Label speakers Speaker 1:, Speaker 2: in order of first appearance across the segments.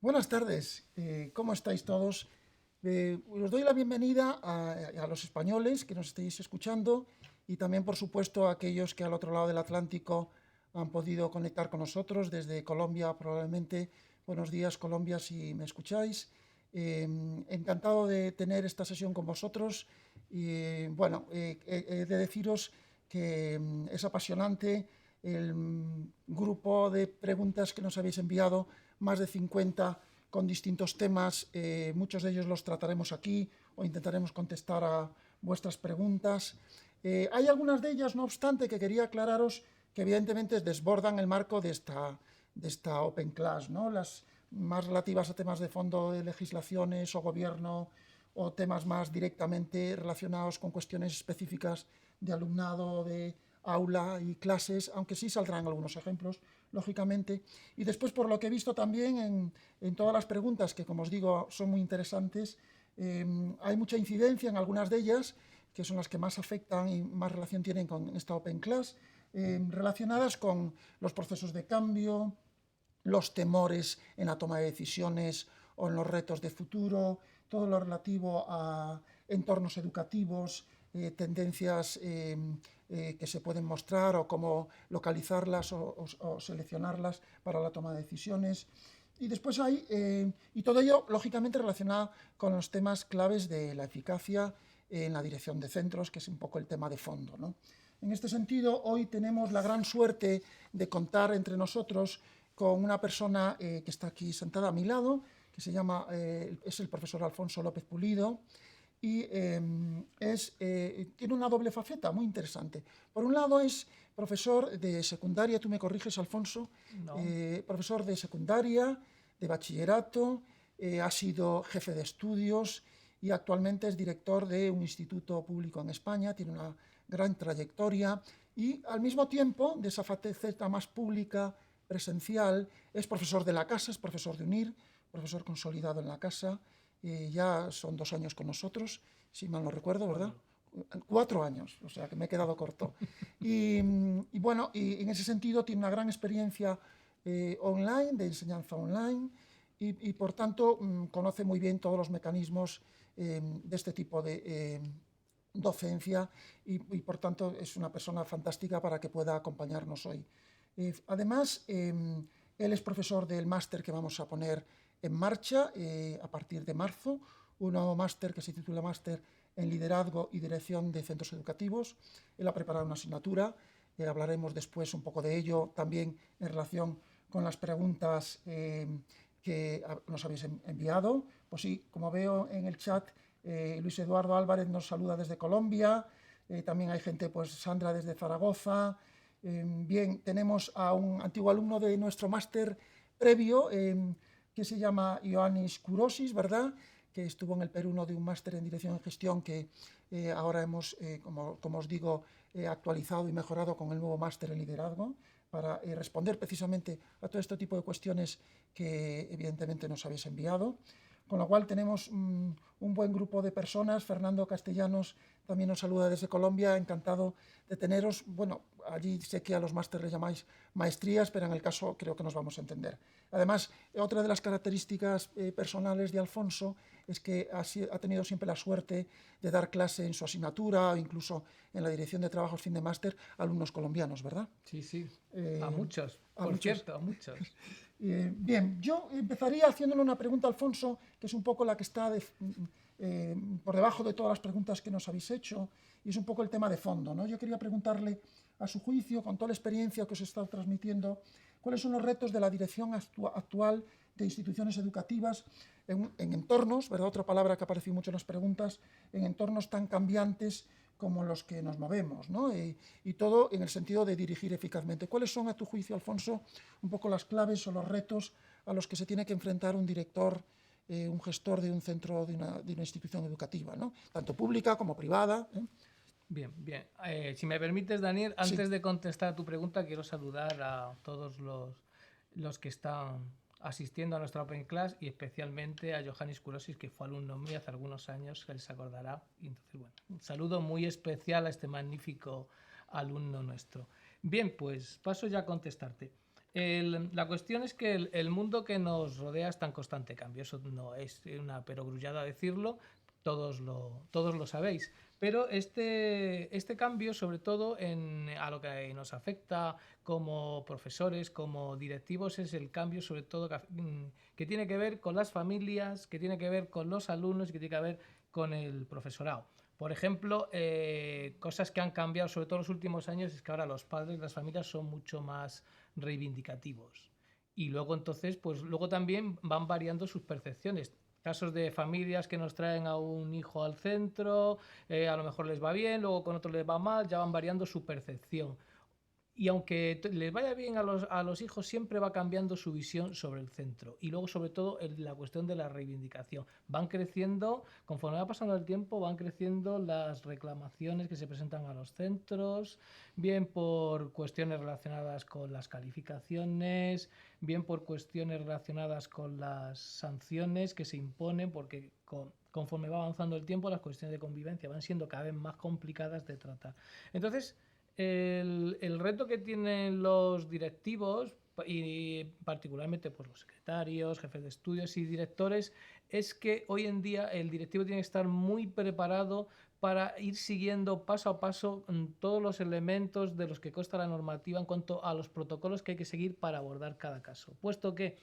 Speaker 1: Buenas tardes, ¿cómo estáis todos? Os doy la bienvenida a los españoles que nos estéis escuchando y también, por supuesto, a aquellos que al otro lado del Atlántico han podido conectar con nosotros desde Colombia, probablemente. Buenos días, Colombia, si me escucháis. Encantado de tener esta sesión con vosotros. Y bueno, he de deciros que es apasionante el grupo de preguntas que nos habéis enviado, más de 50 con distintos temas. Muchos de ellos los trataremos aquí o intentaremos contestar a vuestras preguntas. Hay algunas de ellas, no obstante, que quería aclararos que evidentemente desbordan el marco de esta Open Class, ¿no? Las más relativas a temas de fondo de legislaciones o gobierno o temas más directamente relacionados con cuestiones específicas de alumnado, de aula y clases, aunque sí saldrán algunos ejemplos, lógicamente. Y después, por lo que he visto también en todas las preguntas, que como os digo son muy interesantes, hay mucha incidencia en algunas de ellas, que son las que más afectan y más relación tienen con esta Open Class, relacionadas con los procesos de cambio, los temores en la toma de decisiones o en los retos de futuro, todo lo relativo a entornos educativos, tendencias que se pueden mostrar o cómo localizarlas o seleccionarlas para la toma de decisiones. Y después hay, y todo ello lógicamente relacionado con los temas claves de la eficacia en la dirección de centros, que es un poco el tema de fondo, ¿no? En este sentido, hoy tenemos la gran suerte de contar entre nosotros con una persona que está aquí sentada a mi lado, que es el profesor Alfonso López Pulido, y tiene una doble faceta muy interesante. Por un lado es profesor de secundaria, tú me corriges, Alfonso,
Speaker 2: No.
Speaker 1: profesor de secundaria, de bachillerato, ha sido jefe de estudios y actualmente es director de un instituto público en España, tiene una gran trayectoria y al mismo tiempo, de esa faceta más pública, presencial, es profesor de la casa, es profesor de UNIR, profesor consolidado en la casa, ya son 2 años con nosotros, si mal no recuerdo, ¿verdad?
Speaker 2: Cuatro.
Speaker 1: 4 años, o sea que me he quedado corto. Y bueno, y en ese sentido tiene una gran experiencia online, de enseñanza online, y por tanto conoce muy bien todos los mecanismos de este tipo de docencia y por tanto es una persona fantástica para que pueda acompañarnos hoy. Además, él es profesor del máster que vamos a poner en marcha a partir de marzo, un nuevo máster que se titula Máster en Liderazgo y Dirección de Centros Educativos. Él ha preparado una asignatura, hablaremos después un poco de ello, también en relación con las preguntas que nos habéis enviado. Pues sí, como veo en el chat, Luis Eduardo Álvarez nos saluda desde Colombia, también hay gente, pues Sandra desde Zaragoza. Bien, tenemos a un antiguo alumno de nuestro máster previo, que se llama Ioannis Kourosis, ¿verdad? Que estuvo en el Perú de un máster en Dirección y Gestión que ahora hemos, como os digo, actualizado y mejorado con el nuevo máster en Liderazgo para responder precisamente a todo este tipo de cuestiones que evidentemente nos habéis enviado. Con lo cual tenemos un buen grupo de personas. Fernando Castellanos también nos saluda desde Colombia, encantado de teneros. Bueno, allí sé que a los másteres les llamáis maestrías, pero en el caso creo que nos vamos a entender. Además, otra de las características personales de Alfonso es que ha tenido siempre la suerte de dar clase en su asignatura o incluso en la dirección de trabajos fin de máster a alumnos colombianos, ¿verdad?
Speaker 2: Sí, sí. A
Speaker 1: Eh,
Speaker 2: muchos.
Speaker 1: a
Speaker 2: Por
Speaker 1: muchos.
Speaker 2: cierto, a muchos.
Speaker 1: Bien, yo empezaría haciéndole una pregunta a Alfonso, que es un poco la que está por debajo de todas las preguntas que nos habéis hecho, y es un poco el tema de fondo, ¿no? Yo quería preguntarle, a su juicio, con toda la experiencia que os he estado transmitiendo, cuáles son los retos de la dirección actual de instituciones educativas en entornos, ¿verdad? Otra palabra que ha aparecido mucho en las preguntas, en entornos tan cambiantes como los que nos movemos, ¿no? Y todo en el sentido de dirigir eficazmente. ¿Cuáles son, a tu juicio, Alfonso, un poco las claves o los retos a los que se tiene que enfrentar un director, un gestor de un centro, de una institución educativa, ¿no? Tanto pública como privada?
Speaker 2: Bien, bien. Si me permites, Daniel,
Speaker 1: Sí,
Speaker 2: antes de contestar a tu pregunta, quiero saludar a todos los que están asistiendo a nuestra Open Class y especialmente a Johannes Kurosis, que fue alumno mío hace algunos años, que les acordará. Y entonces, bueno, un saludo muy especial a este magnífico alumno nuestro. Bien, pues paso ya a contestarte. La cuestión es que el mundo que nos rodea está en constante cambio. Eso no es una perogrullada decirlo, todos lo sabéis. Pero este cambio, sobre todo a lo que nos afecta como profesores, como directivos, es el cambio sobre todo que tiene que ver con las familias, que tiene que ver con los alumnos y que tiene que ver con el profesorado. Por ejemplo, cosas que han cambiado sobre todo en los últimos años es que ahora los padres, las familias son mucho más reivindicativos. Y luego entonces, pues luego también van variando sus percepciones. Casos de familias que nos traen a un hijo al centro, a lo mejor les va bien, luego con otro les va mal, ya van variando su percepción. Y aunque les vaya bien a los hijos, siempre va cambiando su visión sobre el centro. Y luego, sobre todo, la cuestión de la reivindicación. Van creciendo, conforme va pasando el tiempo, van creciendo las reclamaciones que se presentan a los centros, bien por cuestiones relacionadas con las calificaciones, bien por cuestiones relacionadas con las sanciones que se imponen, porque conforme va avanzando el tiempo, las cuestiones de convivencia van siendo cada vez más complicadas de tratar. Entonces, el reto que tienen los directivos y particularmente pues, los secretarios, jefes de estudios y directores es que hoy en día el directivo tiene que estar muy preparado para ir siguiendo paso a paso todos los elementos de los que consta la normativa en cuanto a los protocolos que hay que seguir para abordar cada caso. Puesto que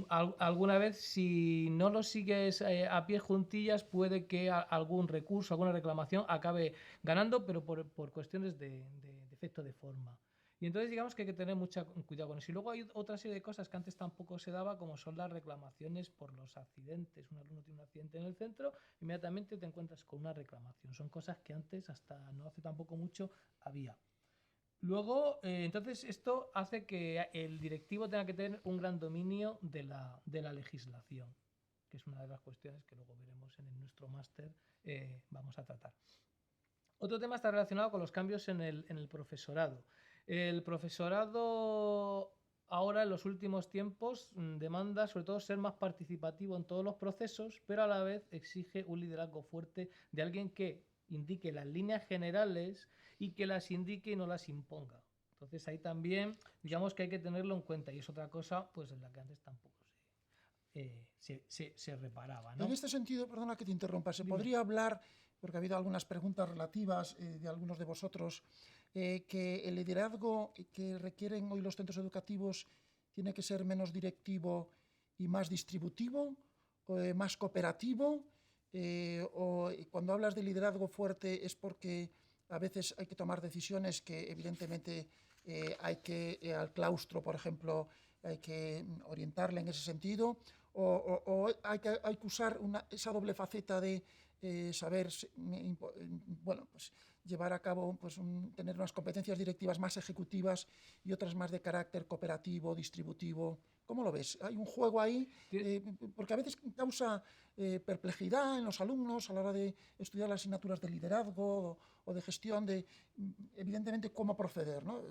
Speaker 2: alguna vez si no lo sigues a pie juntillas puede que algún recurso, alguna reclamación acabe ganando, pero por cuestiones de efecto de forma. Y entonces digamos que hay que tener mucho cuidado con eso. Y luego hay otra serie de cosas que antes tampoco se daba, como son las reclamaciones por los accidentes. Un alumno tiene un accidente en el centro, inmediatamente te encuentras con una reclamación. Son cosas que antes, hasta no hace tampoco mucho, había. Luego, entonces, esto hace que el directivo tenga que tener un gran dominio de la legislación, que es una de las cuestiones que luego veremos en nuestro máster, vamos a tratar. Otro tema está relacionado con los cambios en el profesorado. El profesorado ahora en los últimos tiempos demanda sobre todo ser más participativo en todos los procesos, pero a la vez exige un liderazgo fuerte de alguien que indique las líneas generales y que las indique y no las imponga. Entonces ahí también digamos que hay que tenerlo en cuenta y es otra cosa pues en la que antes tampoco se reparaba, ¿no?
Speaker 1: En este sentido, perdona que te interrumpa, ¿se
Speaker 2: Dime.
Speaker 1: podría hablar, porque ha habido algunas preguntas relativas de algunos de vosotros, que el liderazgo que requieren hoy los centros educativos tiene que ser menos directivo y más distributivo, más cooperativo? O cuando hablas de liderazgo fuerte es porque a veces hay que tomar decisiones que evidentemente hay que, al claustro, por ejemplo, hay que orientarle en ese sentido, o hay que usar esa doble faceta de saber, bueno, pues llevar a cabo, pues tener unas competencias directivas más ejecutivas y otras más de carácter cooperativo, distributivo. ¿Cómo lo ves? Hay un juego ahí, porque a veces causa perplejidad en los alumnos a la hora de estudiar las asignaturas de liderazgo o de gestión, de evidentemente cómo proceder, ¿no?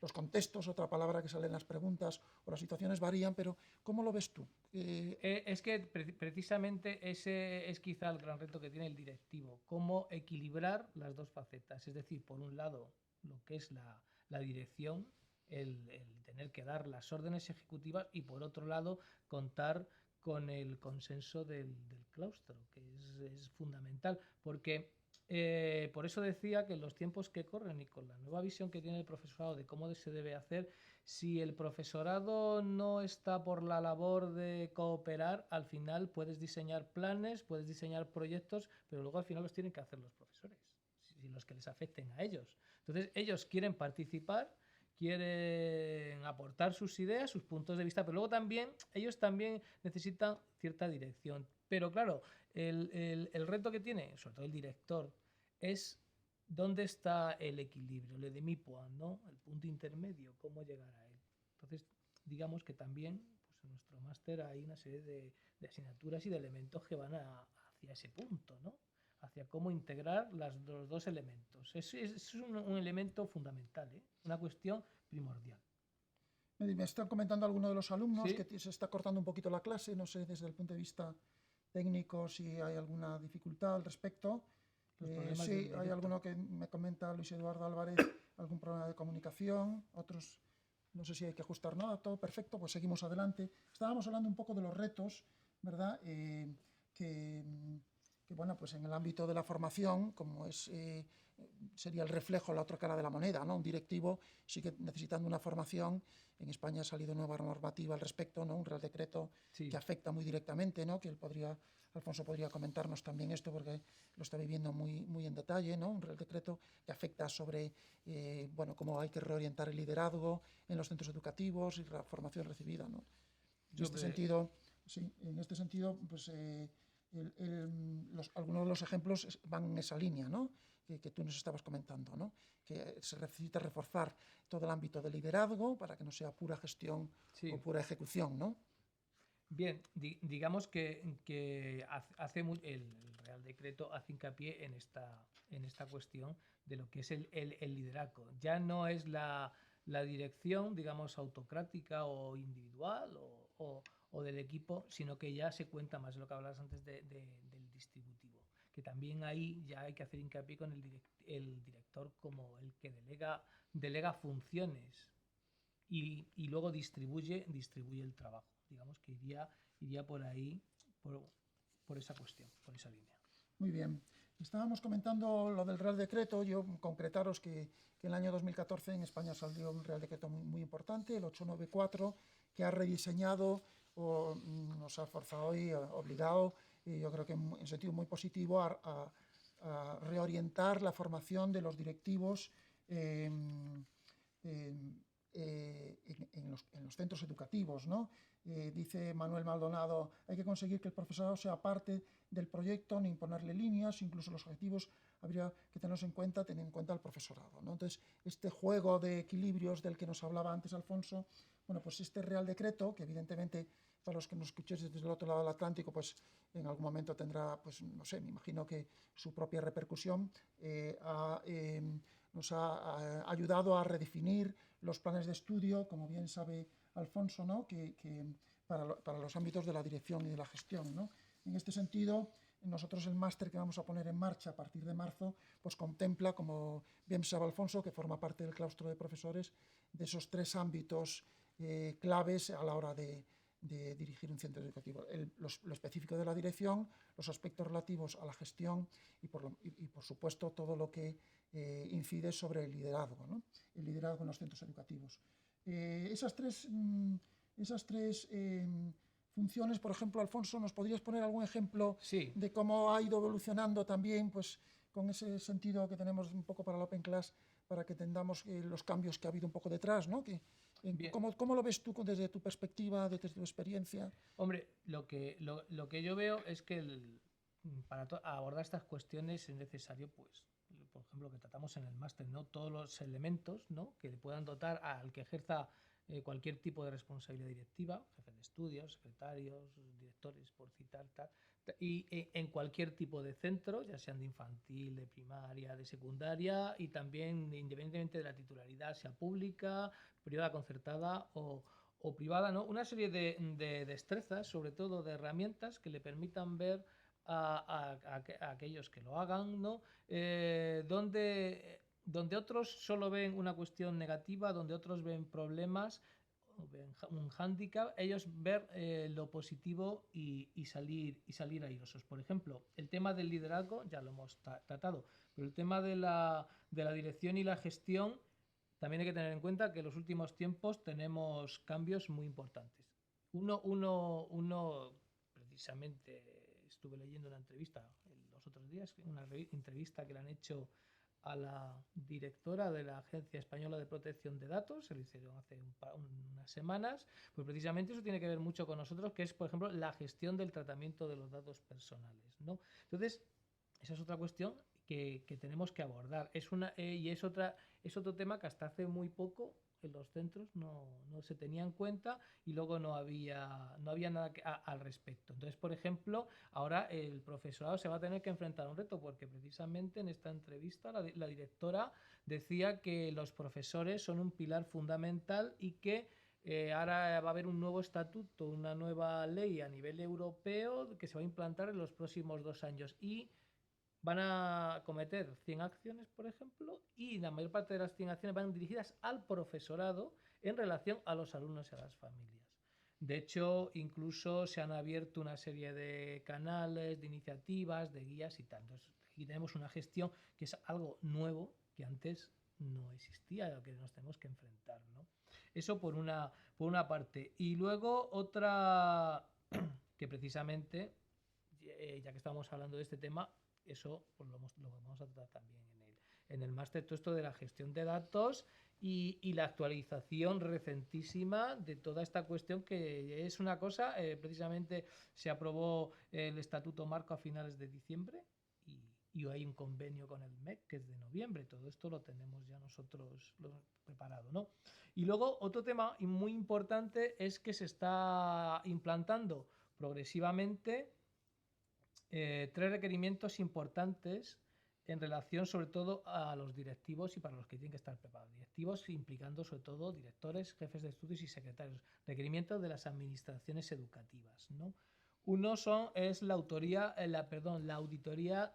Speaker 1: Los contextos, otra palabra que sale en las preguntas, o las situaciones varían, pero ¿cómo lo ves tú?
Speaker 2: Es que precisamente ese es quizá el gran reto que tiene el directivo, cómo equilibrar las dos facetas. Es decir, por un lado, lo que es la dirección, el tener que dar las órdenes ejecutivas y por otro lado, contar con el consenso del claustro, que es fundamental, porque por eso decía que en los tiempos que corren y con la nueva visión que tiene el profesorado de cómo se debe hacer, si el profesorado no está por la labor de cooperar, al final puedes diseñar planes, puedes diseñar proyectos, pero luego al final los tienen que hacer los profesores, los que les afecten a ellos. Entonces ellos quieren participar, quieren aportar sus ideas, sus puntos de vista, pero luego también ellos también necesitan cierta dirección. Pero claro, el reto que tiene, sobre todo el director, es dónde está el equilibrio, le de mi point, ¿no? El punto intermedio, cómo llegar a él. Entonces, digamos que también pues, en nuestro máster hay una serie de asignaturas y de elementos que van hacia ese punto, ¿no? Hacia cómo integrar los dos elementos. Es un elemento fundamental, ¿eh? Una cuestión primordial.
Speaker 1: Me están comentando algunos de los alumnos
Speaker 2: ¿Sí?
Speaker 1: que se está cortando un poquito la clase, no sé desde el punto de vista técnico si hay alguna dificultad al respecto. Sí, hay alguno que me comenta, Luis Eduardo Álvarez, algún problema de comunicación, otros No sé si hay que ajustar nada, todo perfecto, pues seguimos adelante. Estábamos hablando un poco de los retos, ¿verdad? Que, bueno, pues en el ámbito de la formación, como sería el reflejo, la otra cara de la moneda, ¿no? Un directivo sigue necesitando una formación. En España ha salido nueva normativa al respecto, ¿no? Un Real Decreto que
Speaker 2: Sí.
Speaker 1: afecta muy directamente, ¿no? Que Alfonso podría comentarnos también esto porque lo está viviendo muy en detalle, ¿no? Un Real Decreto que afecta sobre, bueno, cómo hay que reorientar el liderazgo en los centros educativos y la formación recibida, ¿no? En este
Speaker 2: Sobre,
Speaker 1: sentido, sí, pues algunos de los ejemplos van en esa línea, ¿no? Que tú nos estabas comentando, ¿no? Que se necesita reforzar todo el ámbito de liderazgo para que no sea pura gestión o
Speaker 2: sí.
Speaker 1: pura ejecución, ¿no?
Speaker 2: Bien, digamos que el Real Decreto hace hincapié en esta cuestión de lo que es el liderazgo. Ya no es la dirección, digamos, autocrática o individual o del equipo, sino que ya se cuenta más de lo que hablabas antes del distributivo. Que también ahí ya hay que hacer hincapié con el director como el que delega funciones y luego distribuye el trabajo. Digamos que iría por ahí, por esa cuestión, por esa línea.
Speaker 1: Muy bien. Estábamos comentando lo del Real Decreto. Yo concretaros que en el año 2014 en España salió un Real Decreto muy importante, el 894, que ha rediseñado o nos ha forzado y obligado, y yo creo que en sentido muy positivo, a reorientar la formación de los directivos en los centros educativos, ¿no? Dice Manuel Maldonado, hay que conseguir que el profesorado sea parte del proyecto, ni imponerle líneas, incluso los objetivos habría que tenerlos en cuenta, tener en cuenta el profesorado, ¿no? Entonces, este juego de equilibrios del que nos hablaba antes Alfonso, bueno, pues este Real Decreto, que evidentemente para los que nos escuchéis desde el otro lado del Atlántico, pues en algún momento tendrá, pues no sé, me imagino que su propia repercusión, nos ha ayudado a redefinir los planes de estudio, como bien sabe Alfonso, ¿no? Para los ámbitos de la dirección y de la gestión, ¿no? En este sentido, nosotros el máster que vamos a poner en marcha a partir de marzo, pues contempla, como bien sabe Alfonso, que forma parte del claustro de profesores, de esos tres ámbitos claves a la hora de dirigir un centro educativo. Lo específico de la dirección, los aspectos relativos a la gestión y por supuesto, todo lo que incide sobre el liderazgo, ¿no? El liderazgo en los centros educativos. Esas tres funciones, por ejemplo, Alfonso, ¿nos podrías poner algún ejemplo
Speaker 2: Sí,
Speaker 1: de cómo ha ido evolucionando también, pues, con ese sentido que tenemos un poco para la Open Class, para que entendamos los cambios que ha habido un poco detrás, ¿no?
Speaker 2: bien.
Speaker 1: ¿Cómo lo ves tú desde tu perspectiva, desde tu experiencia?
Speaker 2: Hombre, lo que yo veo es que para abordar estas cuestiones es necesario, pues, por ejemplo, que tratamos en el máster, ¿no? Todos los elementos, ¿no? Que le puedan dotar al que ejerza cualquier tipo de responsabilidad directiva, jefes de estudios, secretarios, directores, por citar, tal, y en cualquier tipo de centro, ya sean de infantil, de primaria, de secundaria, y también independientemente de la titularidad, sea pública, privada, concertada o privada, ¿no? Una serie de destrezas, sobre todo de herramientas que le permitan ver a aquellos que lo hagan, ¿no? Donde otros solo ven una cuestión negativa, donde otros ven problemas, ven un hándicap, ellos ver lo positivo y salir airosos. Por ejemplo, el tema del liderazgo ya lo hemos tratado, pero el tema de la dirección y la gestión también hay que tener en cuenta que en los últimos tiempos tenemos cambios muy importantes. Precisamente, estuve leyendo una entrevista los otros días, una entrevista que le han hecho a la directora de la Agencia Española de Protección de Datos, se lo hicieron hace unas semanas, pues precisamente eso tiene que ver mucho con nosotros, que es, por ejemplo, la gestión del tratamiento de los datos personales, ¿no? Entonces, esa es otra cuestión que tenemos que abordar. Es otro tema que hasta hace muy poco en los centros no se tenía en cuenta y luego no había nada al respecto. Entonces, por ejemplo, ahora el profesorado se va a tener que enfrentar a un reto porque precisamente en esta entrevista la directora decía que los profesores son un pilar fundamental y que ahora va a haber un nuevo estatuto, una nueva ley a nivel europeo que se va a implantar en los próximos 2 años y van a cometer 100 acciones, por ejemplo, y la mayor parte de las 100 acciones van dirigidas al profesorado en relación a los alumnos y a las familias. De hecho, incluso se han abierto una serie de canales, de iniciativas, de guías y tal. Entonces, aquí tenemos una gestión que es algo nuevo que antes no existía, a lo que nos tenemos que enfrentar, ¿no? Eso por una parte. Y luego otra que precisamente, ya que estamos hablando de este tema, eso pues lo vamos a tratar también en el máster, todo esto de la gestión de datos y la actualización recentísima de toda esta cuestión, que es una cosa, precisamente se aprobó el Estatuto Marco a finales de diciembre y hay un convenio con el MEC que es de noviembre. Todo esto lo tenemos ya nosotros preparado, ¿no? Y luego otro tema muy importante es que se está implantando progresivamente tres requerimientos importantes en relación sobre todo a los directivos y para los que tienen que estar preparados. Directivos implicando sobre todo directores, jefes de estudios y secretarios. Requerimientos de las administraciones educativas, ¿no? Uno es la auditoría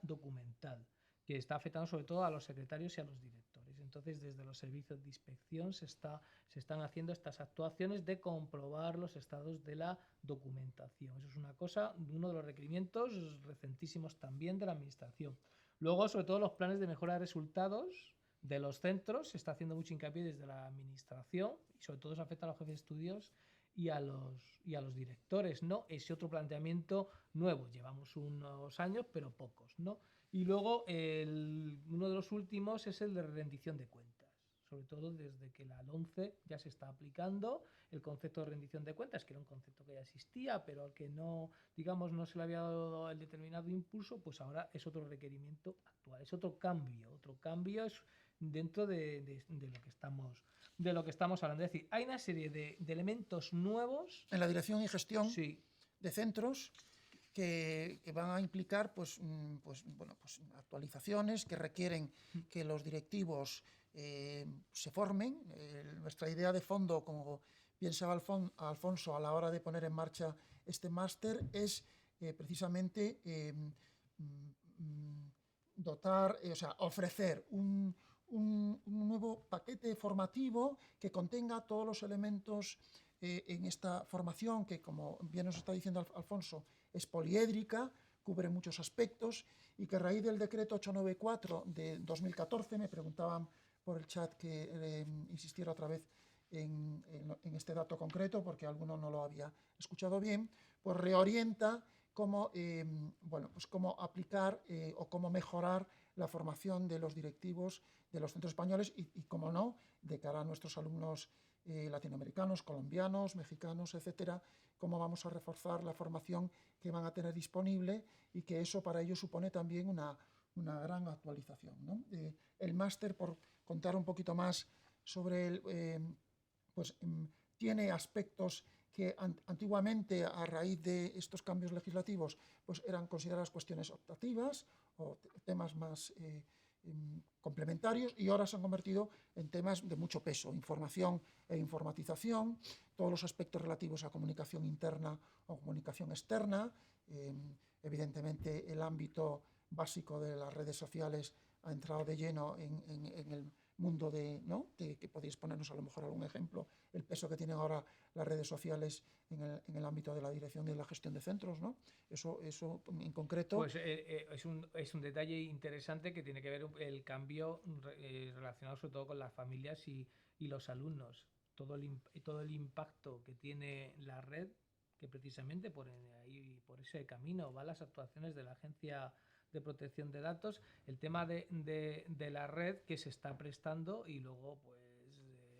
Speaker 2: documental, que está afectando sobre todo a los secretarios y a los directores. Entonces, desde los servicios de inspección se están haciendo estas actuaciones de comprobar los estados de la documentación. Eso es una cosa, uno de los requerimientos recentísimos también de la administración. Luego, sobre todo, los planes de mejora de resultados de los centros, se está haciendo mucho hincapié desde la administración y sobre todo se afecta a los jefes de estudios y a los directores, ¿no? Ese otro planteamiento nuevo. Llevamos unos años, pero pocos, ¿no? Y luego uno de los últimos es el de rendición de cuentas. Sobre todo desde que la LOMCE ya se está aplicando el concepto de rendición de cuentas, que era un concepto que ya existía, pero al que no, digamos, no se le había dado el determinado impulso, pues ahora es otro requerimiento actual, es otro cambio es dentro de lo que estamos hablando. Es decir, hay una serie de elementos nuevos
Speaker 1: en la dirección y gestión
Speaker 2: sí.
Speaker 1: de centros que van a implicar actualizaciones que requieren que los directivos se formen. Nuestra idea de fondo, como bien sabe Alfonso, a la hora de poner en marcha este máster es precisamente ofrecer un nuevo paquete formativo que contenga todos los elementos en esta formación que, como bien nos está diciendo Alfonso, es poliédrica, cubre muchos aspectos y que a raíz del decreto 894 de 2014, me preguntaban por el chat que insistiera otra vez en este dato concreto porque alguno no lo había escuchado bien, pues reorienta cómo aplicar o cómo mejorar la formación de los directivos de los centros españoles y cómo no, de cara a nuestros alumnos latinoamericanos, colombianos, mexicanos, etcétera, cómo vamos a reforzar la formación que van a tener disponible y que eso para ellos supone también una gran actualización, ¿no? El máster, por contar un poquito más sobre él, tiene aspectos que antiguamente, a raíz de estos cambios legislativos, pues eran consideradas cuestiones optativas o temas más complementarios y ahora se han convertido en temas de mucho peso: información e informatización, todos los aspectos relativos a comunicación interna o comunicación externa, evidentemente el ámbito básico de las redes sociales ha entrado de lleno en el mundo ¿no? que podéis ponernos a lo mejor algún ejemplo, el peso que tienen ahora las redes sociales en el ámbito de la dirección y de la gestión de centros, ¿no? Eso en concreto.
Speaker 2: Pues es un detalle interesante que tiene que ver el cambio relacionado sobre todo con las familias y los alumnos. Todo el impacto que tiene la red, que precisamente por ese camino van las actuaciones de la Agencia de Protección de Datos, el tema de la red que se está prestando y luego pues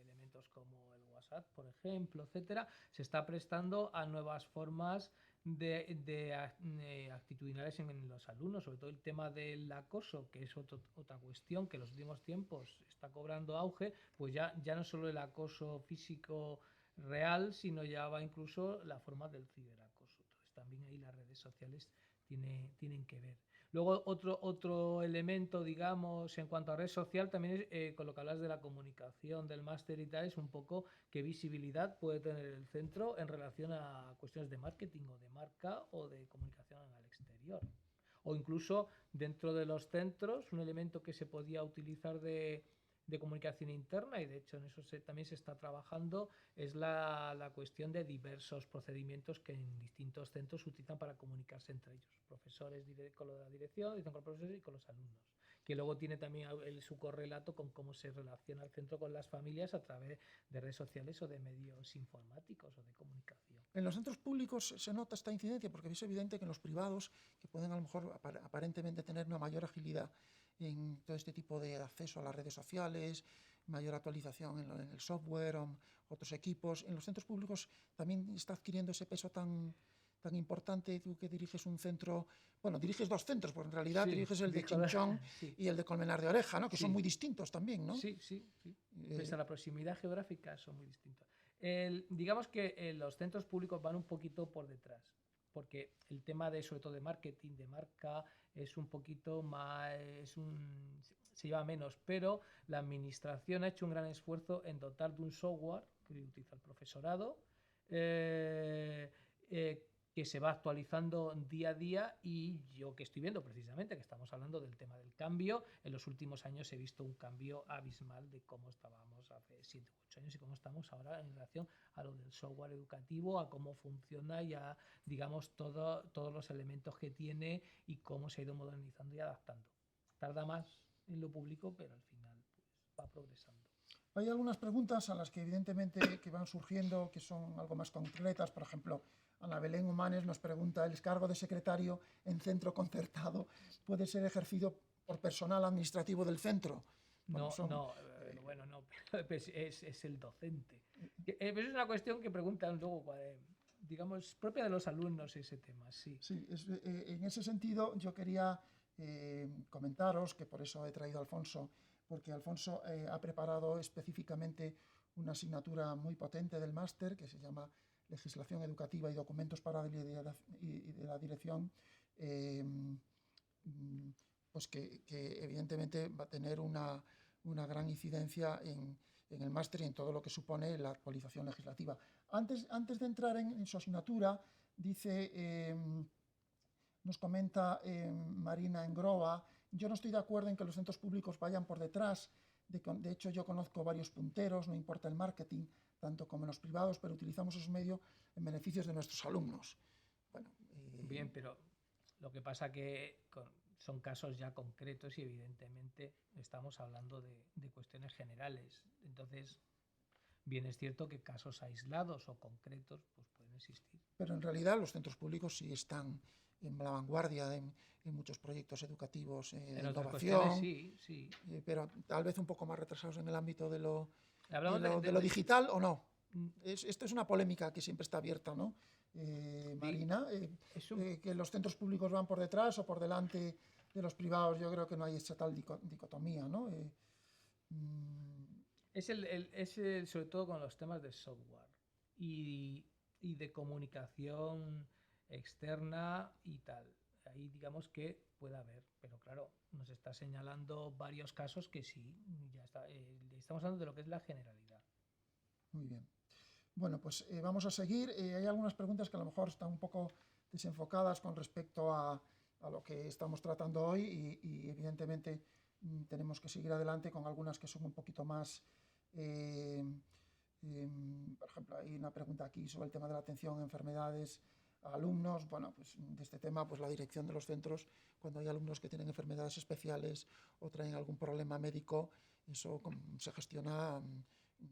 Speaker 2: elementos como el WhatsApp, por ejemplo, etcétera, se está prestando a nuevas formas de actitudinales en los alumnos, sobre todo el tema del acoso, que es otra cuestión que en los últimos tiempos está cobrando auge, pues ya no solo el acoso físico real, sino ya va incluso la forma del ciberacoso. Entonces también ahí las redes sociales tienen que ver. Luego otro elemento, digamos, en cuanto a red social, también es, con lo que hablas de la comunicación, del máster y tal, es un poco qué visibilidad puede tener el centro en relación a cuestiones de marketing o de marca o de comunicación al exterior. O incluso dentro de los centros, un elemento que se podía utilizar de de comunicación interna, y de hecho en eso también se está trabajando, es la cuestión de diversos procedimientos que en distintos centros se utilizan para comunicarse entre ellos, profesores con la dirección, con los profesores y con los alumnos, que luego tiene también su correlato con cómo se relaciona el centro con las familias a través de redes sociales o de medios informáticos o de comunicación.
Speaker 1: En los centros públicos se nota esta incidencia porque es evidente que en los privados, que pueden a lo mejor aparentemente tener una mayor agilidad en todo este tipo de acceso a las redes sociales, mayor actualización en el software, otros equipos, en los centros públicos también está adquiriendo ese peso tan importante. Tú que diriges un centro, bueno, diriges dos centros, porque en realidad
Speaker 2: Sí,
Speaker 1: diriges el de Chinchón
Speaker 2: sí.
Speaker 1: y el de Colmenar de Oreja, ¿no? Que
Speaker 2: Sí.
Speaker 1: son muy distintos también, ¿no?
Speaker 2: Sí. Pese a la proximidad geográfica son muy distintos. Digamos que los centros públicos van un poquito por detrás, porque el tema sobre todo de marketing, de marca, es un poquito más, se lleva menos, pero la administración ha hecho un gran esfuerzo en dotar de un software que utiliza el profesorado, que se va actualizando día a día, y yo que estoy viendo precisamente que estamos hablando del tema del cambio, en los últimos años he visto un cambio abismal de cómo estábamos hace 7 u 8 años y cómo estamos ahora en relación a lo del software educativo, a cómo funciona y a, digamos, todos los elementos que tiene y cómo se ha ido modernizando y adaptando. Tarda más en lo público, pero al final pues, va progresando.
Speaker 1: Hay algunas preguntas a las que evidentemente que van surgiendo, que son algo más concretas. Por ejemplo, Ana Belén Humanes nos pregunta: ¿el cargo de secretario en centro concertado puede ser ejercido por personal administrativo del centro?
Speaker 2: No, es el docente. Es una cuestión que preguntan luego, digamos, propia de los alumnos ese tema, sí.
Speaker 1: Sí, en ese sentido yo quería comentaros, que por eso he traído a Alfonso, porque Alfonso ha preparado específicamente una asignatura muy potente del máster que se llama Legislación Educativa y Documentos para la Dirección, pues que evidentemente va a tener una gran incidencia en el máster y en todo lo que supone la actualización legislativa. Antes de entrar en su asignatura, dice, nos comenta Marina Engroa: yo no estoy de acuerdo en que los centros públicos vayan por detrás. De hecho, yo conozco varios punteros, no importa el marketing, tanto como en los privados, pero utilizamos esos medios en beneficios de nuestros alumnos. Bueno,
Speaker 2: bien, pero lo que pasa que son casos ya concretos y evidentemente estamos hablando de cuestiones generales. Entonces, bien es cierto que casos aislados o concretos pues pueden existir.
Speaker 1: Pero en realidad los centros públicos sí están en la vanguardia en muchos proyectos educativos de innovación,
Speaker 2: sí.
Speaker 1: Pero tal vez un poco más retrasados en el ámbito de lo
Speaker 2: de
Speaker 1: digital, ¿o no? Esto es una polémica que siempre está abierta, ¿no? Marina, que los centros públicos van por detrás o por delante de los privados. Yo creo que no hay esa tal dicotomía, ¿no?
Speaker 2: Sobre todo con los temas de software y de comunicación externa y tal. Ahí digamos que puede haber, pero claro, nos está señalando varios casos que sí, ya está, estamos hablando de lo que es la generalidad.
Speaker 1: Muy bien. Bueno, pues vamos a seguir. Hay algunas preguntas que a lo mejor están un poco desenfocadas con respecto a lo que estamos tratando hoy y evidentemente tenemos que seguir adelante con algunas que son un poquito más... por ejemplo, hay una pregunta aquí sobre el tema de la atención a enfermedades a alumnos. Bueno, pues de este tema, pues la dirección de los centros, cuando hay alumnos que tienen enfermedades especiales o traen algún problema médico, eso se gestiona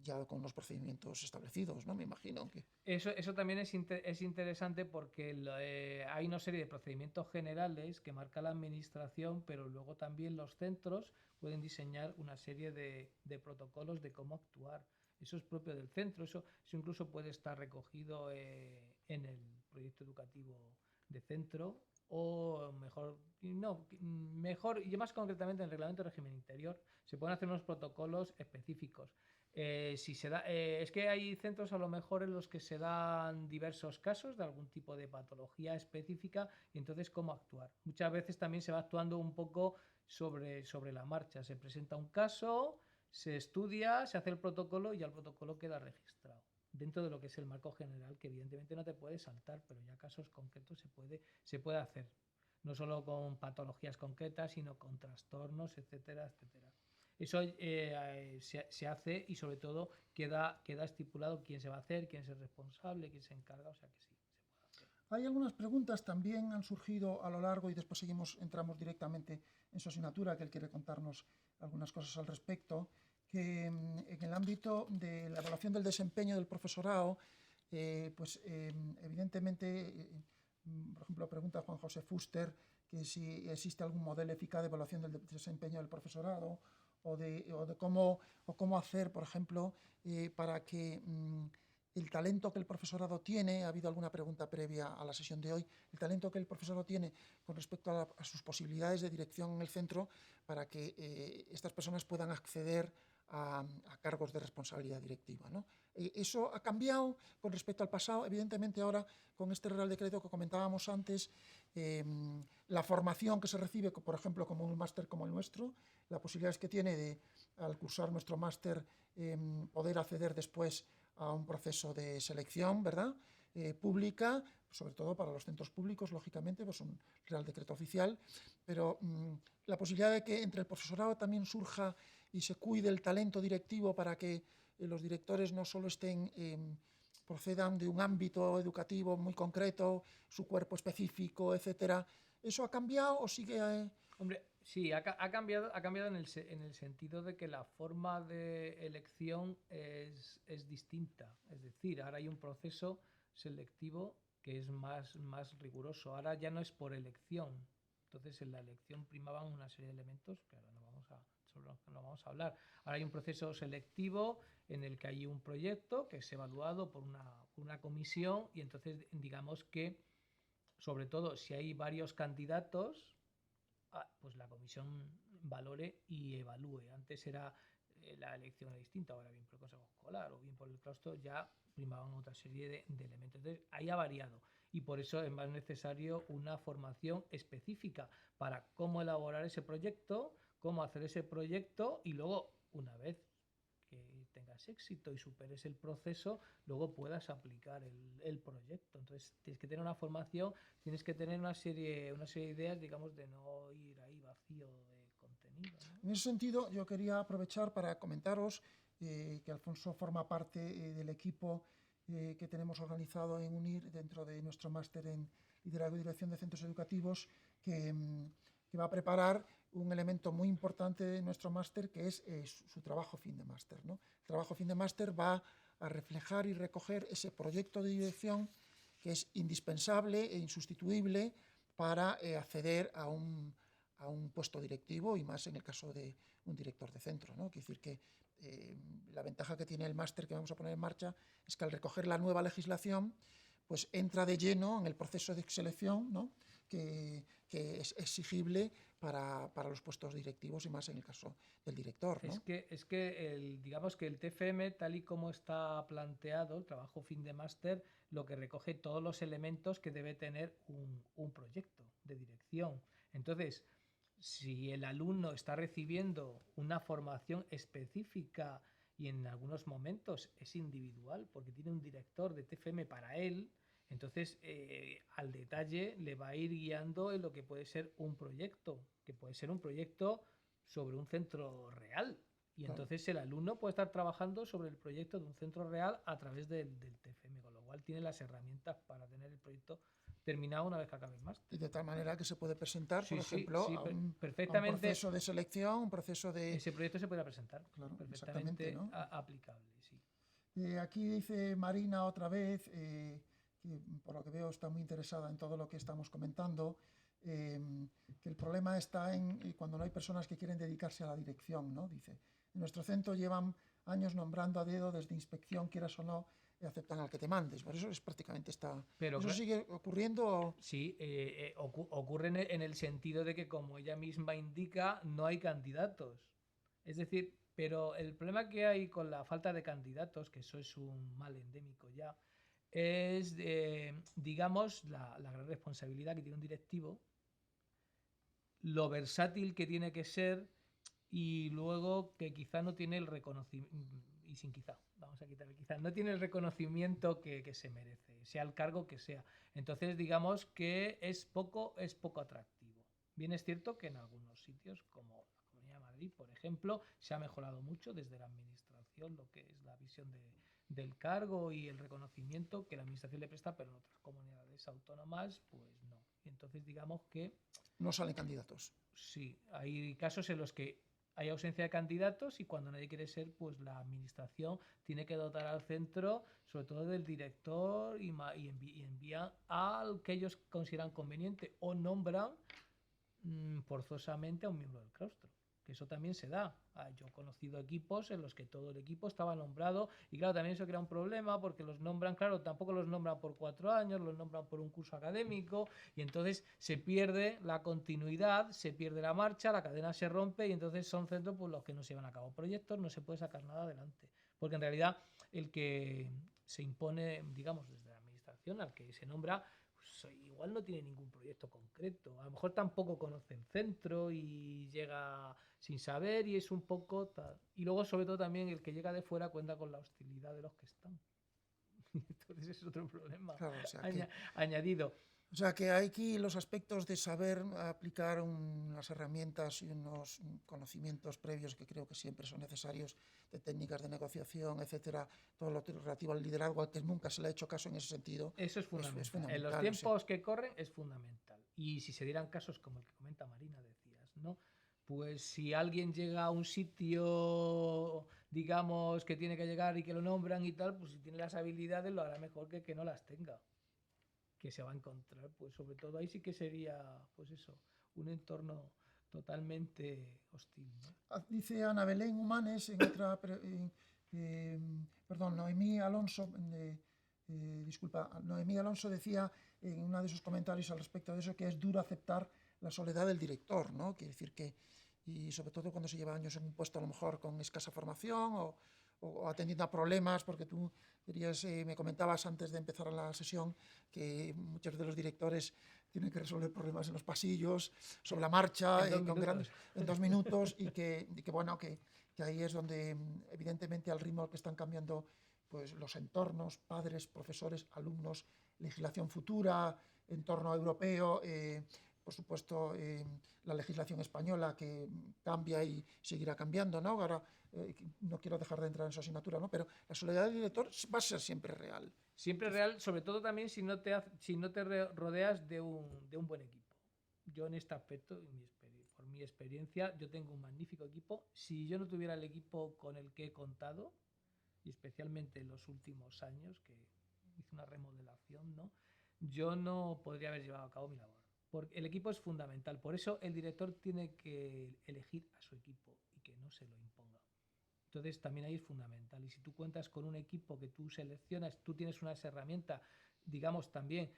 Speaker 1: ya con los procedimientos establecidos, ¿no? Me imagino que...
Speaker 2: Eso también es interesante porque hay una serie de procedimientos generales que marca la administración, pero luego también los centros pueden diseñar una serie de protocolos de cómo actuar. Eso es propio del centro, eso incluso puede estar recogido en el proyecto educativo de centro, o mejor y más concretamente en el reglamento de régimen interior se pueden hacer unos protocolos específicos. Si se da, es que hay centros a lo mejor en los que se dan diversos casos de algún tipo de patología específica y entonces cómo actuar. Muchas veces también se va actuando un poco sobre la marcha. Se presenta un caso, se estudia, se hace el protocolo y ya el protocolo queda registrado dentro de lo que es el marco general, que evidentemente no te puede saltar, pero ya casos concretos se puede hacer. No solo con patologías concretas, sino con trastornos, etcétera, etcétera. Eso se hace y sobre todo queda estipulado quién se va a hacer, quién es el responsable, quién se encarga, o sea que sí, se puede hacer.
Speaker 1: Hay algunas preguntas también han surgido a lo largo y después entramos directamente en su asignatura, que él quiere contarnos algunas cosas al respecto, que en el ámbito de la evaluación del desempeño del profesorado, evidentemente, por ejemplo, pregunta Juan José Fuster que si existe algún modelo eficaz de evaluación del desempeño del profesorado o de cómo hacer, por ejemplo, para que el talento que el profesorado tiene, ha habido alguna pregunta previa a la sesión de hoy, el talento que el profesorado tiene con respecto a sus posibilidades de dirección en el centro para que estas personas puedan acceder a cargos de responsabilidad directiva, ¿no? Eso ha cambiado con respecto al pasado. Evidentemente ahora, con este Real Decreto que comentábamos antes, la formación que se recibe, por ejemplo, como un máster como el nuestro, las posibilidades que tiene de, al cursar nuestro máster, poder acceder después a un proceso de selección, ¿verdad?, pública, sobre todo para los centros públicos, lógicamente, pues un Real Decreto oficial, pero la posibilidad de que entre el profesorado también surja y se cuide el talento directivo para que los directores no solo procedan de un ámbito educativo muy concreto, su cuerpo específico, etcétera. ¿Eso ha cambiado o sigue?
Speaker 2: Hombre, sí, ha cambiado en el sentido de que la forma de elección es distinta. Es decir, ahora hay un proceso selectivo que es más riguroso. Ahora ya no es por elección. Entonces, en la elección primaban una serie de elementos que ahora sobre los que no vamos a hablar. Ahora hay un proceso selectivo en el que hay un proyecto que es evaluado por una comisión y entonces digamos que, sobre todo, si hay varios candidatos, pues la comisión valore y evalúe. Antes era la elección era distinta, ahora bien por el consejo escolar o bien por el claustro ya primaban otra serie de elementos. Entonces ahí ha variado y por eso es más necesario una formación específica para cómo elaborar ese proyecto, cómo hacer ese proyecto y luego, una vez que tengas éxito y superes el proceso, luego puedas aplicar el proyecto. Entonces tienes que tener una formación, tienes que tener una serie de ideas, digamos, de no ir ahí vacío de contenido, ¿no?
Speaker 1: En ese sentido, yo quería aprovechar para comentaros que Alfonso forma parte del equipo que tenemos organizado en UNIR dentro de nuestro máster en Liderazgo y Dirección de Centros Educativos, que va a preparar un elemento muy importante de nuestro máster, que es su trabajo fin de máster, ¿no? El trabajo fin de máster va a reflejar y recoger ese proyecto de dirección que es indispensable e insustituible para acceder a un puesto directivo y más en el caso de un director de centro, ¿no? Quiere decir que la ventaja que tiene el máster que vamos a poner en marcha es que al recoger la nueva legislación, pues entra de lleno en el proceso de selección, ¿no?, que es exigible para los puestos directivos y más en el caso del director, ¿no?
Speaker 2: Digamos que el TFM, tal y como está planteado, el trabajo fin de máster, lo que recoge todos los elementos que debe tener un proyecto de dirección. Entonces, si el alumno está recibiendo una formación específica y en algunos momentos es individual porque tiene un director de TFM para él, entonces al detalle le va a ir guiando en lo que puede ser un proyecto, que puede ser un proyecto sobre un centro real. Y entonces el alumno puede estar trabajando sobre el proyecto de un centro real a través del TFM, con lo cual tiene las herramientas para tener el proyecto terminado una vez que acabe el máster.
Speaker 1: Y de tal manera que se puede presentar,
Speaker 2: Sí,
Speaker 1: por ejemplo,
Speaker 2: sí,
Speaker 1: a un proceso de selección, un proceso de...
Speaker 2: Ese proyecto se puede presentar,
Speaker 1: claro,
Speaker 2: perfectamente,
Speaker 1: ¿no?
Speaker 2: aplicable, sí.
Speaker 1: Aquí dice Marina otra vez, que por lo que veo está muy interesada en todo lo que estamos comentando, que el problema está en cuando no hay personas que quieren dedicarse a la dirección, ¿no? Dice, en nuestro centro llevan años nombrando a dedo desde inspección, quieras o no, aceptan al que te mandes. Por eso es prácticamente está...
Speaker 2: Pero,
Speaker 1: ¿eso sigue ocurriendo?
Speaker 2: Sí, ocurre en el sentido de que, como ella misma indica, no hay candidatos. Es decir, pero el problema que hay con la falta de candidatos, que eso es un mal endémico ya, es, digamos, la gran responsabilidad que tiene un directivo, lo versátil que tiene que ser y luego que quizá no tiene el reconocimiento, y sin quizá, vamos a quitarle quizá, no tiene el reconocimiento que se merece, sea el cargo que sea. Entonces, digamos que es poco atractivo. Bien es cierto que en algunos sitios, como la Comunidad de Madrid, por ejemplo, se ha mejorado mucho desde la administración lo que es la visión del cargo y el reconocimiento que la administración le presta, pero en otras comunidades autónomas, pues no. Y entonces digamos que
Speaker 1: No salen candidatos.
Speaker 2: sí, hay casos en los que hay ausencia de candidatos y cuando nadie quiere ser, pues la administración tiene que dotar al centro, sobre todo del director, y envía al que ellos consideran conveniente o nombran forzosamente a un miembro del claustro. Que eso también se da. Yo he conocido equipos en los que todo el equipo estaba nombrado y claro, también eso crea un problema porque los nombran, claro, tampoco los nombran por 4 años, los nombran por un curso académico y entonces se pierde la continuidad, se pierde la marcha, la cadena se rompe y entonces son centros pues, los que no se llevan a cabo proyectos, no se puede sacar nada adelante. Porque en realidad el que se impone, digamos, desde la administración, al que se nombra, pues igual no tiene ningún proyecto concreto. A lo mejor tampoco conoce el centro y llega sin saber y es un poco tal. Y luego, sobre todo, también el que llega de fuera cuenta con la hostilidad de los que están. Entonces es otro problema
Speaker 1: Claro,
Speaker 2: añadido.
Speaker 1: O sea que hay aquí los aspectos de saber aplicar unas herramientas y unos conocimientos previos que creo que siempre son necesarios, de técnicas de negociación, etcétera, todo lo relativo al liderazgo, al que nunca se le ha hecho caso en ese sentido.
Speaker 2: Eso es fundamental.
Speaker 1: Es fundamental.
Speaker 2: En los tiempos que corren es fundamental. Y si se dieran casos como el que comenta Marina, decías, ¿no? Pues si alguien llega a un sitio, digamos, que tiene que llegar y que lo nombran y tal, pues si tiene las habilidades lo hará mejor que no las tenga. Que se va a encontrar, pues sobre todo ahí sí que sería, pues eso, un entorno totalmente hostil, ¿no?
Speaker 1: Dice Ana Belén Humanes en otra, perdón, Noemí Alonso, disculpa, Noemí Alonso decía en uno de sus comentarios al respecto de eso que es duro aceptar la soledad del director, ¿no? Quiere decir que, y sobre todo cuando se lleva años en un puesto a lo mejor con escasa formación o atendiendo a problemas, porque tú querías, me comentabas antes de empezar la sesión que muchos de los directores tienen que resolver problemas en los pasillos, sobre la marcha, en 2 minutos, y que bueno, que ahí es donde evidentemente al ritmo al que están cambiando pues, los entornos, padres, profesores, alumnos, legislación futura, entorno europeo, por supuesto, la legislación española que cambia y seguirá cambiando, ¿no? Ahora, no quiero dejar de entrar en su asignatura, ¿no? Pero la soledad del director va a ser siempre real.
Speaker 2: Siempre real, sobre todo también si no te rodeas de un buen equipo. Yo en este aspecto, por mi experiencia, yo tengo un magnífico equipo. Si yo no tuviera el equipo con el que he contado, y especialmente en los últimos años, que hice una remodelación, ¿no? Yo no podría haber llevado a cabo mi labor. Porque el equipo es fundamental. Por eso el director tiene que elegir a su equipo y que no se lo imponga. Entonces también ahí es fundamental. Y si tú cuentas con un equipo que tú seleccionas, tú tienes unas herramientas, digamos también,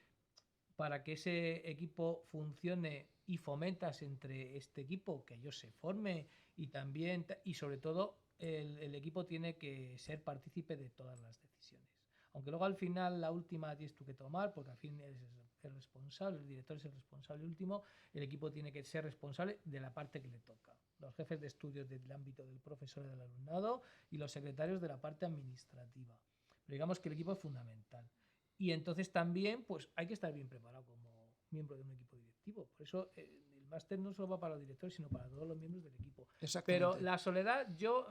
Speaker 2: para que ese equipo funcione y fomentas entre este equipo que ellos se formen y también, y sobre todo, el equipo tiene que ser partícipe de todas las decisiones. Aunque luego al final la última tienes tú que tomar, porque al fin eres el responsable, el director es el responsable último, el equipo tiene que ser responsable de la parte que le toca. Los jefes de estudios del ámbito del profesor y del alumnado y los secretarios de la parte administrativa. Pero digamos que el equipo es fundamental. Y entonces también pues hay que estar bien preparado como miembro de un equipo directivo. Por eso el máster no solo va para los directores, sino para todos los miembros del equipo. Pero la soledad, yo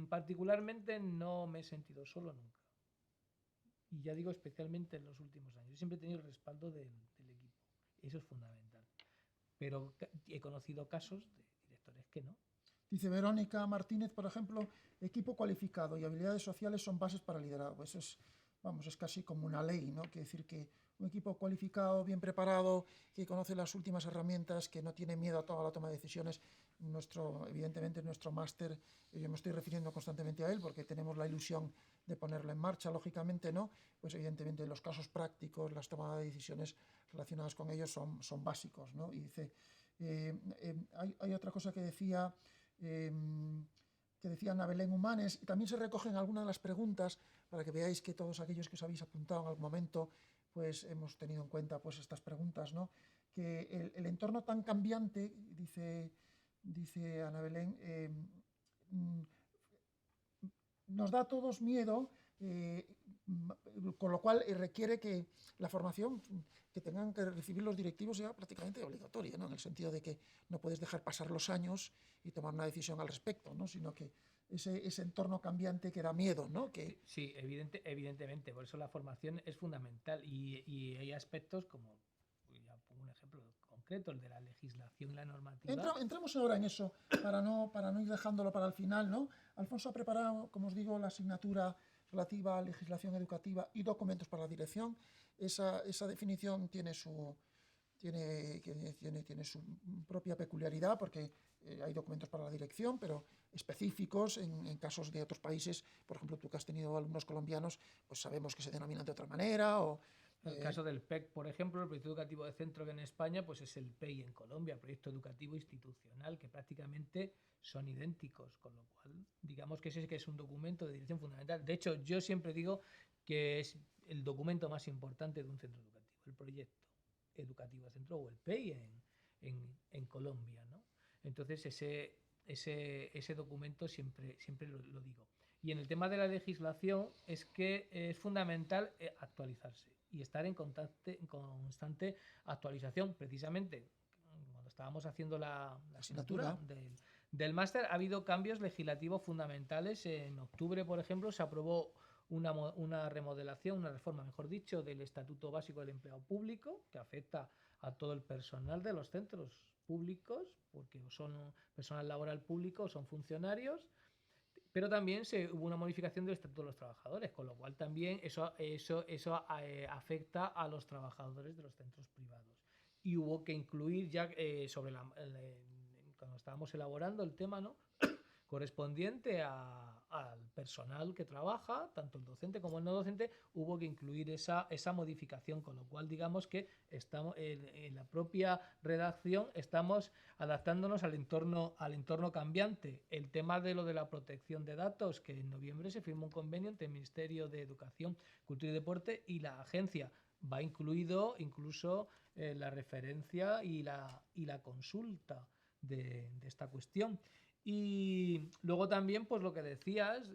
Speaker 2: particularmente no me he sentido solo nunca. Y ya digo, especialmente en los últimos años. Yo siempre he tenido el respaldo del equipo. Eso es fundamental. Pero he conocido casos de directores que no.
Speaker 1: Dice Verónica Martínez, por ejemplo, equipo cualificado y habilidades sociales son bases para liderazgo. Eso es, vamos, es casi como una ley, ¿no? Quiere decir que un equipo cualificado, bien preparado, que conoce las últimas herramientas, que no tiene miedo a toda la toma de decisiones. Evidentemente, nuestro máster, yo me estoy refiriendo constantemente a él porque tenemos la ilusión de ponerlo en marcha, lógicamente, ¿no? Pues evidentemente los casos prácticos, las tomadas de decisiones relacionadas con ellos son básicos, ¿no? Y dice, hay otra cosa que decía Ana Belén Humanes, y también se recogen algunas de las preguntas para que veáis que todos aquellos que os habéis apuntado en algún momento, pues hemos tenido en cuenta pues estas preguntas, ¿no? Que el entorno tan cambiante, dice Ana Belén, nos da a todos miedo con lo cual requiere que la formación que tengan que recibir los directivos sea prácticamente obligatoria, ¿no? En el sentido de que no puedes dejar pasar los años y tomar una decisión al respecto, ¿no? Sino que ese entorno cambiante que da miedo, ¿no? Que,
Speaker 2: Sí, evidentemente, por eso la formación es fundamental y hay aspectos como, ya pongo un ejemplo concreto, el de la legislación y la normativa.
Speaker 1: Entramos ahora en eso, para no ir dejándolo para el final, ¿no? Alfonso ha preparado, como os digo, la asignatura relativa a legislación educativa y documentos para la dirección. Esa definición tiene su propia peculiaridad, porque hay documentos para la dirección, pero específicos en casos de otros países. Por ejemplo, tú que has tenido alumnos colombianos, pues sabemos que se denominan de otra manera.
Speaker 2: En el caso del PEC, por ejemplo, el proyecto educativo de centro que en España pues es el PEI en Colombia, proyecto educativo institucional, que prácticamente son idénticos, con lo cual digamos que ese sí que es un documento de dirección fundamental. De hecho, yo siempre digo que es el documento más importante de un centro educativo, el proyecto educativo de centro o el PEI en Colombia, ¿no? Entonces ese documento siempre lo digo. Y en el tema de la legislación es que es fundamental actualizarse y estar en constante actualización. Precisamente, cuando estábamos haciendo la asignatura del máster, ha habido cambios legislativos fundamentales. En octubre, por ejemplo, se aprobó una remodelación, una reforma, mejor dicho, del Estatuto Básico del Empleado Público, que afecta a todo el personal de los centros públicos, porque son personal laboral público o son funcionarios. Pero también hubo una modificación del Estatuto de los Trabajadores, con lo cual también eso afecta a los trabajadores de los centros privados. Y hubo que incluir ya cuando estábamos elaborando el tema, ¿no? Correspondiente al personal que trabaja, tanto el docente como el no docente, hubo que incluir esa modificación, con lo cual digamos que estamos en la propia redacción estamos adaptándonos al entorno cambiante. El tema de lo de la protección de datos, que en noviembre se firmó un convenio entre el Ministerio de Educación, Cultura y Deporte y la agencia. Va incluido incluso la referencia y la consulta de esta cuestión. Y luego también, pues lo que decías,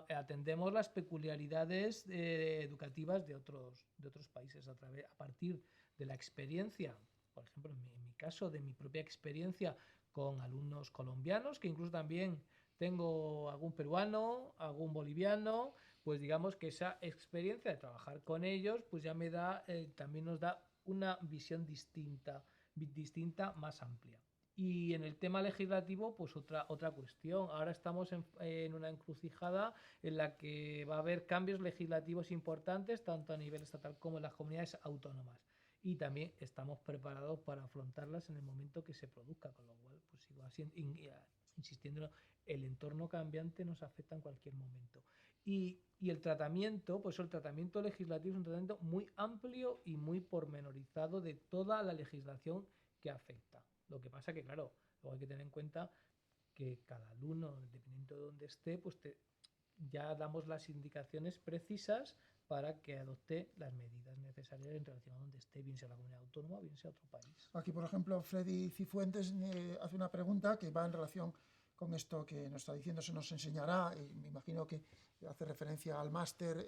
Speaker 2: atendemos las peculiaridades educativas de otros países a partir de la experiencia. Por ejemplo, en mi caso, de mi propia experiencia con alumnos colombianos, que incluso también tengo algún peruano, algún boliviano, pues digamos que esa experiencia de trabajar con ellos, pues ya también nos da una visión distinta, más amplia. Y en el tema legislativo, pues otra cuestión. Ahora estamos en una encrucijada en la que va a haber cambios legislativos importantes, tanto a nivel estatal como en las comunidades autónomas. Y también estamos preparados para afrontarlas en el momento que se produzca, con lo cual, pues sigo insistiendo, el entorno cambiante nos afecta en cualquier momento. Y el tratamiento, pues el tratamiento legislativo es un tratamiento muy amplio y muy pormenorizado de toda la legislación que afecta. Lo que pasa que, claro, luego hay que tener en cuenta que cada alumno, dependiendo de dónde esté, pues ya damos las indicaciones precisas para que adopte las medidas necesarias en relación a donde esté, bien sea la comunidad autónoma o bien sea otro país.
Speaker 1: Aquí, por ejemplo, Freddy Cifuentes hace una pregunta que va en relación con esto que nos está diciendo, se nos enseñará, y me imagino que hace referencia al máster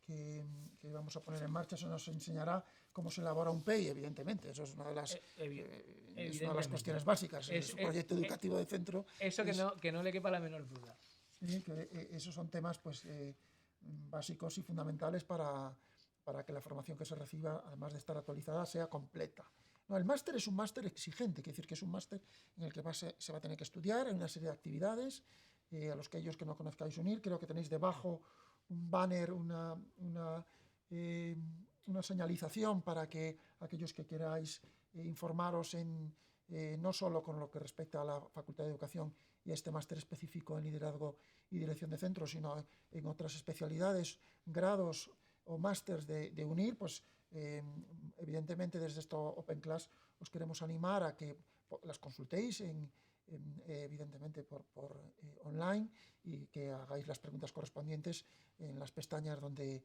Speaker 1: que vamos a poner en marcha, se nos enseñará cómo se elabora un PEI, evidentemente. Eso es una de las cuestiones básicas. Es un proyecto educativo de centro.
Speaker 2: Eso que no le quepa la menor duda.
Speaker 1: Sí, que esos son temas pues, básicos y fundamentales para que la formación que se reciba, además de estar actualizada, sea completa. No, el máster es un máster exigente, quiere decir que es un máster en el que se va a tener que estudiar, hay una serie de actividades, a los que aquellos que no conozcáis unir, creo que tenéis debajo un banner, una señalización para que aquellos que queráis informaros no solo con lo que respecta a la Facultad de Educación y a este máster específico en liderazgo y dirección de centros, sino en otras especialidades, grados o másters de UNIR, pues evidentemente desde esto Open Class os queremos animar a que las consultéis evidentemente por online y que hagáis las preguntas correspondientes en las pestañas donde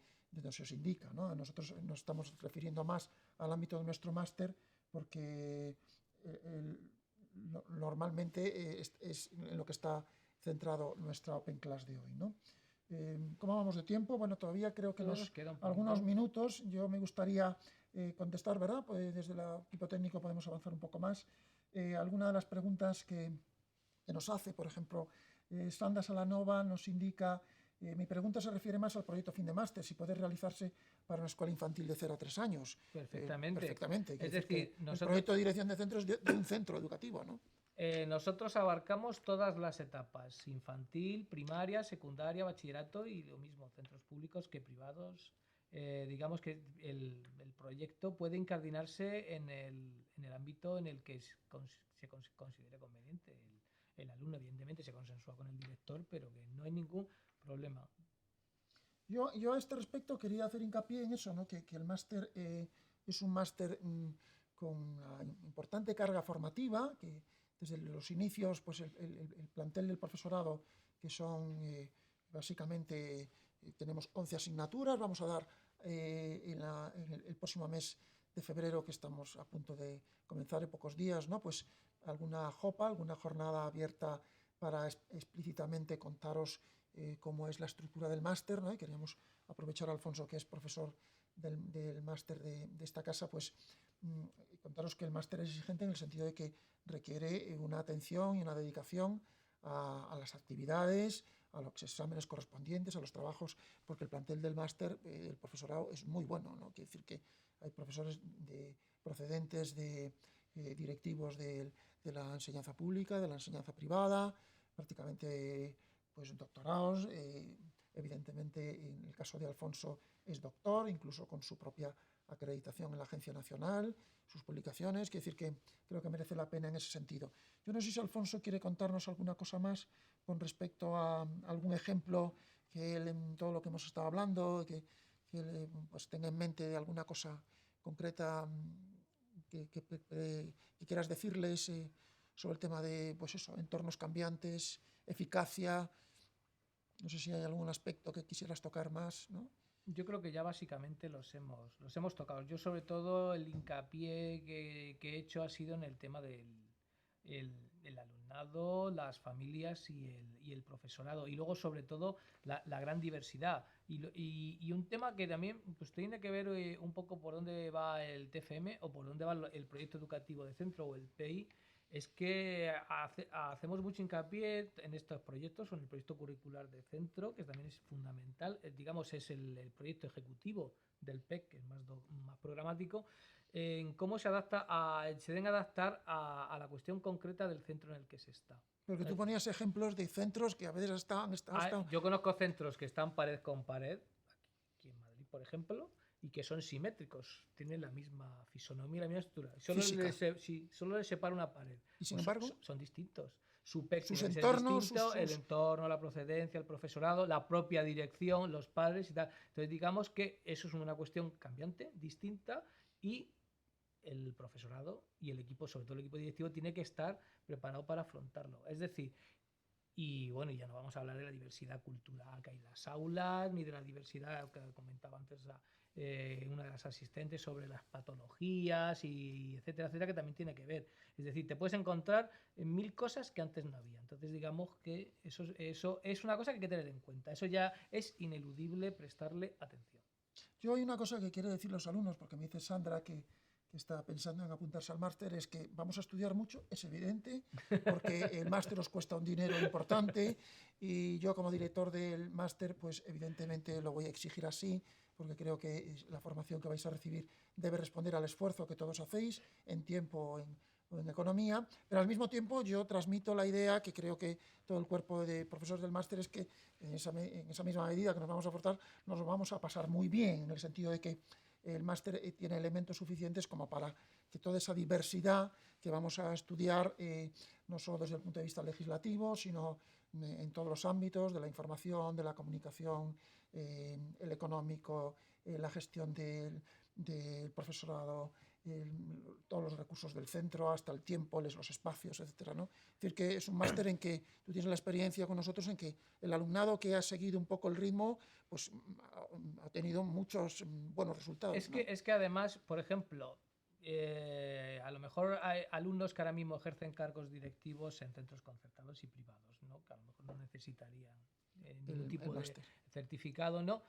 Speaker 1: se os indica, ¿no? Nosotros nos estamos refiriendo más al ámbito de nuestro máster porque normalmente es en lo que está centrado nuestra Open Class de hoy, ¿no? ¿Cómo vamos de tiempo? Bueno, todavía creo que
Speaker 2: Nos queda un
Speaker 1: algunos
Speaker 2: poquito.
Speaker 1: minutos. Yo me gustaría contestar, ¿verdad? Pues desde el equipo técnico podemos avanzar un poco más. Alguna de las preguntas que nos hace, por ejemplo, Sandra Salanova nos indica, mi pregunta se refiere más al proyecto fin de máster, si puede realizarse para una escuela infantil de 0 a 3 años.
Speaker 2: Perfectamente.
Speaker 1: Perfectamente.
Speaker 2: Es
Speaker 1: Decir
Speaker 2: decir,
Speaker 1: que el proyecto de dirección de centros de un centro educativo, ¿no?
Speaker 2: nosotros abarcamos todas las etapas, infantil, primaria, secundaria, bachillerato y lo mismo, centros públicos que privados. Digamos que el proyecto puede incardinarse en el ámbito en el que se considere conveniente. El alumno, evidentemente, se consensúa con el director, pero que no hay ningún problema.
Speaker 1: Yo a este respecto quería hacer hincapié en eso, ¿no? Que el máster es un máster con una importante carga formativa, que desde los inicios, pues el plantel del profesorado, que son básicamente, tenemos 11 asignaturas, vamos a dar en el próximo mes de febrero, que estamos a punto de comenzar en pocos días, ¿no? Pues alguna JOPA, alguna jornada abierta para explícitamente contaros cómo es la estructura del máster, ¿no? Y queríamos aprovechar a Alfonso, que es profesor del máster de esta casa, pues contaros que el máster es exigente en el sentido de que requiere una atención y una dedicación a las actividades, a los exámenes correspondientes, a los trabajos, porque el plantel del máster, el profesorado es muy bueno, ¿no? Quiere decir que hay profesores procedentes de directivos de la enseñanza pública, de la enseñanza privada, prácticamente pues doctorados, evidentemente en el caso de Alfonso es doctor, incluso con su propia acreditación en la Agencia Nacional, sus publicaciones, quiere decir que creo que merece la pena en ese sentido. Yo no sé si Alfonso quiere contarnos alguna cosa más con respecto a algún ejemplo que él, en todo lo que hemos estado hablando, que pues tenga en mente de alguna cosa concreta que quieras decirles sobre el tema de, pues eso, entornos cambiantes, eficacia. No sé si hay algún aspecto que quisieras tocar más, ¿no?
Speaker 2: Yo creo que ya básicamente los hemos tocado. Yo sobre todo el hincapié que he hecho ha sido en el tema el alumnado, las familias y el profesorado. Y luego sobre todo la gran diversidad. Y un tema que también pues, tiene que ver un poco por dónde va el TFM o por dónde va el proyecto educativo de centro o el PEI, es que hacemos mucho hincapié en estos proyectos, o en el proyecto curricular de centro, que también es fundamental, digamos, es el proyecto ejecutivo del PEC, que es más programático, en cómo se deben adaptar a la cuestión concreta del centro en el que se está.
Speaker 1: Porque tú ponías ejemplos de centros que a veces están.
Speaker 2: Yo conozco centros que están pared con pared, aquí en Madrid, por ejemplo, y que son simétricos, tienen la misma fisonomía, la misma estructura. Solo les separa una pared.
Speaker 1: Y sin
Speaker 2: Pues
Speaker 1: embargo,
Speaker 2: son distintos. Su PEC
Speaker 1: sus
Speaker 2: tiene que ser
Speaker 1: entornos,
Speaker 2: distinto, el entorno, la procedencia, el profesorado, la propia dirección, los padres y tal. Entonces, digamos que eso es una cuestión cambiante, distinta, y el profesorado y el equipo, sobre todo el equipo directivo, tiene que estar preparado para afrontarlo. Es decir, y bueno, ya no vamos a hablar de la diversidad cultural que hay en las aulas, ni de la diversidad que comentaba antes una de las asistentes sobre las patologías y etcétera, etcétera, que también tiene que ver. Es decir, te puedes encontrar en mil cosas que antes no había. Entonces, digamos que eso es una cosa que hay que tener en cuenta. Eso ya es ineludible prestarle atención.
Speaker 1: yo hay una cosa que quiero decir a los alumnos, porque me dice Sandra que está pensando en apuntarse al máster, es que vamos a estudiar mucho, es evidente, porque el máster os cuesta un dinero importante y yo como director del máster, pues evidentemente lo voy a exigir así, porque creo que la formación que vais a recibir debe responder al esfuerzo que todos hacéis en tiempo o en economía, pero al mismo tiempo yo transmito la idea que creo que todo el cuerpo de profesores del máster es que en esa misma medida que nos vamos a aportar, nos lo vamos a pasar muy bien, en el sentido de que el máster tiene elementos suficientes como para que toda esa diversidad que vamos a estudiar, no solo desde el punto de vista legislativo, sino en todos los ámbitos de la información, de la comunicación, el económico, la gestión del profesorado, todos los recursos del centro, hasta el tiempo, los espacios, etcétera, ¿no? Es decir, que es un máster en que tú tienes la experiencia con nosotros en que el alumnado que ha seguido un poco el ritmo, pues ha tenido muchos buenos resultados.
Speaker 2: Es que además, por ejemplo, a lo mejor hay alumnos que ahora mismo ejercen cargos directivos en centros concertados y privados, ¿no? Que a lo mejor no necesitarían ningún tipo de
Speaker 1: máster.
Speaker 2: certificado, no,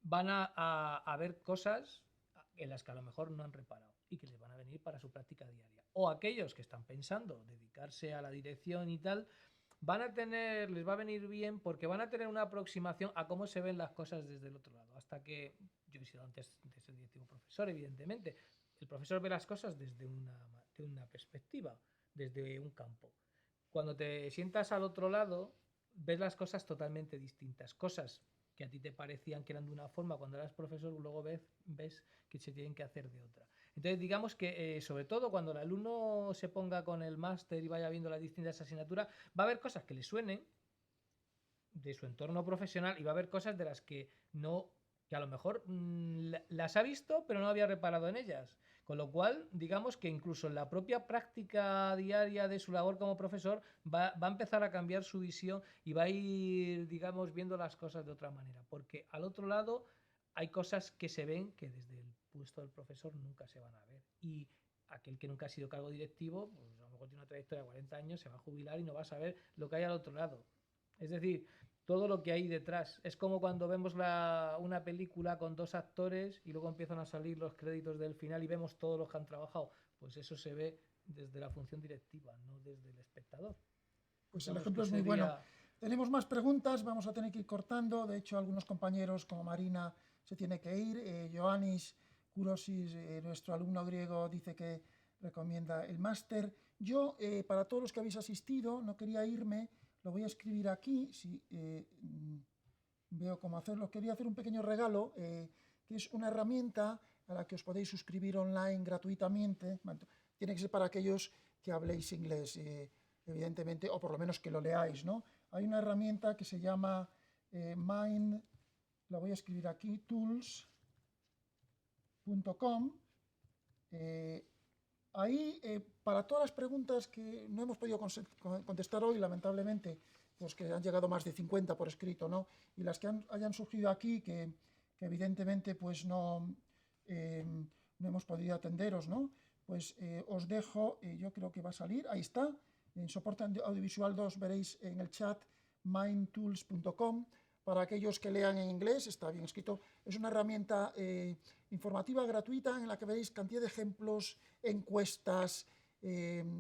Speaker 2: van a ver cosas en las que a lo mejor no han reparado y que les van a venir para su práctica diaria. O aquellos que están pensando dedicarse a la dirección y tal, les va a venir bien porque van a tener una aproximación a cómo se ven las cosas desde el otro lado. Hasta que yo he sido antes de ser directivo profesor, evidentemente. El profesor ve las cosas desde una perspectiva, desde un campo. Cuando te sientas al otro lado, ves las cosas totalmente distintas. Cosas que a ti te parecían que eran de una forma cuando eras profesor, luego ves que se tienen que hacer de otra. Entonces, digamos que sobre todo cuando el alumno se ponga con el máster y vaya viendo las distintas asignaturas, va a haber cosas que le suenen de su entorno profesional y va a haber cosas de las que no, que a lo mejor las ha visto pero no había reparado en ellas. Con lo cual, digamos que incluso en la propia práctica diaria de su labor como profesor va a empezar a cambiar su visión y va a ir, digamos, viendo las cosas de otra manera. Porque al otro lado hay cosas que se ven que desde el puesto del profesor nunca se van a ver. Y aquel que nunca ha sido cargo directivo, pues a lo mejor tiene una trayectoria de 40 años, se va a jubilar y no va a saber lo que hay al otro lado. Es decir, todo lo que hay detrás. Es como cuando vemos una película con dos actores y luego empiezan a salir los créditos del final y vemos todos los que han trabajado. Pues eso se ve desde la función directiva, no desde el espectador.
Speaker 1: Pues
Speaker 2: Digamos
Speaker 1: el ejemplo
Speaker 2: que
Speaker 1: es muy
Speaker 2: sería...
Speaker 1: bueno. Tenemos más preguntas, vamos a tener que ir cortando. De hecho, algunos compañeros como Marina se tiene que ir. Ioannis Kourosis, nuestro alumno griego, dice que recomienda el máster. Yo, para todos los que habéis asistido, no quería irme, lo voy a escribir aquí, si veo cómo hacerlo. Quería hacer un pequeño regalo, que es una herramienta a la que os podéis suscribir online gratuitamente. Tiene que ser para aquellos que habléis inglés, evidentemente, o por lo menos que lo leáis, ¿no? Hay una herramienta que se llama Mind, la voy a escribir aquí, tools.com. Ahí, para todas las preguntas que no hemos podido contestar hoy, lamentablemente, pues que han llegado más de 50 por escrito, ¿no? Y las que hayan surgido aquí, que evidentemente pues no hemos podido atenderos, ¿no? Pues os dejo, yo creo que va a salir, ahí está, en soporte audiovisual 2 veréis en el chat mindtools.com. Para aquellos que lean en inglés, está bien escrito. Es una herramienta informativa gratuita en la que veréis cantidad de ejemplos, encuestas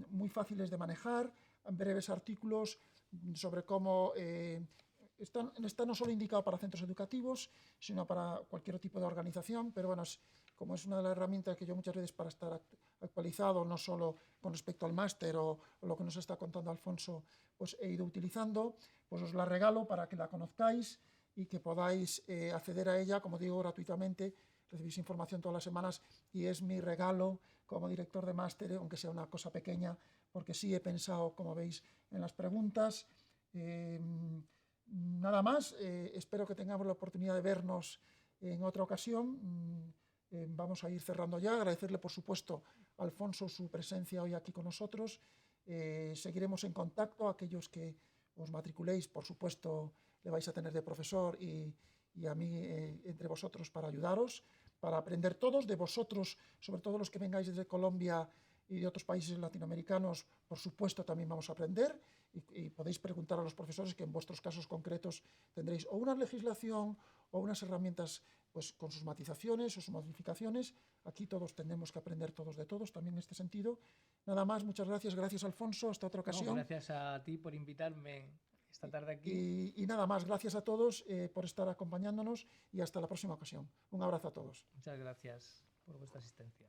Speaker 1: muy fáciles de manejar, breves artículos sobre cómo está no solo indicado para centros educativos, sino para cualquier tipo de organización, pero bueno, como es una de las herramientas que yo muchas veces para estar actualizado, no solo con respecto al máster o lo que nos está contando Alfonso, pues he ido utilizando, pues os la regalo para que la conozcáis y que podáis acceder a ella, como digo, gratuitamente. Recibís información todas las semanas y es mi regalo como director de máster, aunque sea una cosa pequeña, porque sí he pensado, como veis, en las preguntas. Nada más, espero que tengamos la oportunidad de vernos en otra ocasión. Vamos a ir cerrando ya. Agradecerle, por supuesto, a Alfonso su presencia hoy aquí con nosotros. Seguiremos en contacto. Aquellos que os matriculéis, por supuesto, le vais a tener de profesor y a mí entre vosotros para ayudaros, para aprender todos de vosotros, sobre todo los que vengáis desde Colombia y de otros países latinoamericanos, por supuesto, también vamos a aprender y podéis preguntar a los profesores que en vuestros casos concretos tendréis o una legislación o unas herramientas pues, con sus matizaciones o sus modificaciones. Aquí todos tenemos que aprender todos de todos, también en este sentido. Nada más, muchas gracias. Gracias, Alfonso. Hasta otra ocasión.
Speaker 2: No, gracias a ti por invitarme esta tarde aquí.
Speaker 1: Y nada más, gracias a todos por estar acompañándonos y hasta la próxima ocasión. Un abrazo a todos.
Speaker 2: Muchas gracias por vuestra asistencia.